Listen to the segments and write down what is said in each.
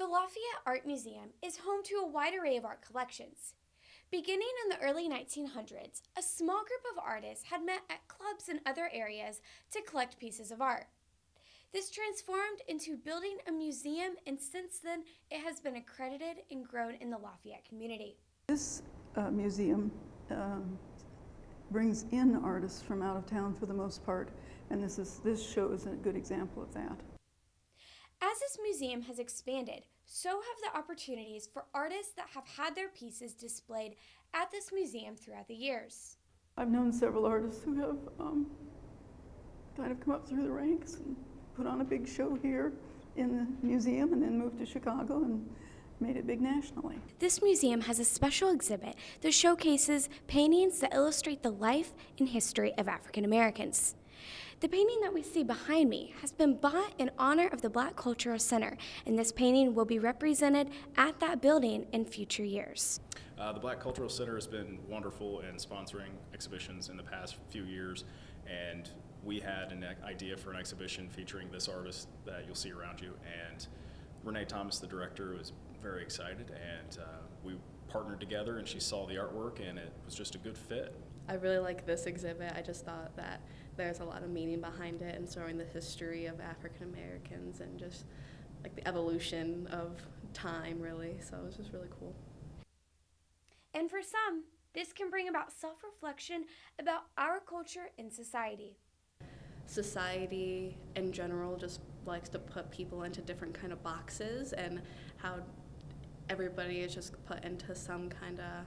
The Lafayette Art Museum is home to a wide array of art collections. Beginning in the early 1900s, a small group of artists had met at clubs in other areas to collect pieces of art. This transformed into building a museum, and since then, it has been accredited and grown in the Lafayette community. This museum brings in artists from out of town for the most part, and this show is a good example of that. As this museum has expanded, so have the opportunities for artists that have had their pieces displayed at this museum throughout the years. I've known several artists who have kind of come up through the ranks and put on a big show here in the museum and then moved to Chicago and made it big nationally. This museum has a special exhibit that showcases paintings that illustrate the life and history of African Americans. The painting that we see behind me has been bought in honor of the Black Cultural Center, and this painting will be represented at that building in future years. The Black Cultural Center has been wonderful in sponsoring exhibitions in the past few years, and we had an idea for an exhibition featuring this artist that you'll see around you, and Renee Thomas, the director, was very excited, and we partnered together, and she saw the artwork, and it was just a good fit. I really like this exhibit. I just thought that there's a lot of meaning behind it and showing the history of African Americans and just like the evolution of time, really. So it was just really cool. And for some, this can bring about self-reflection about our culture and society. Society in general just likes to put people into different kind of boxes, and how everybody is just put into some kind of,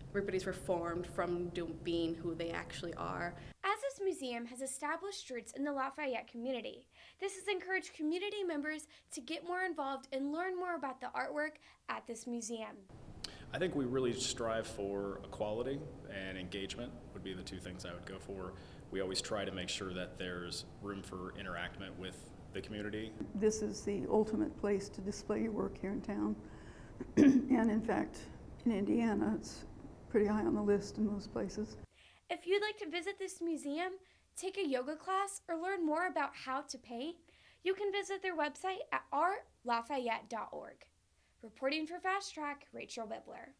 everybody's reformed from being who they actually are. As this museum has established roots in the Lafayette community, this has encouraged community members to get more involved and learn more about the artwork at this museum. I think we really strive for equality and engagement would be the two things I would go for. We always try to make sure that there's room for interaction with the community. This is the ultimate place to display your work here in town. And in fact, in Indiana, it's pretty high on the list in most places. If you'd like to visit this museum, take a yoga class, or learn more about how to paint, you can visit their website at artlafayette.org. Reporting for Fast Track, Rachel Bibler.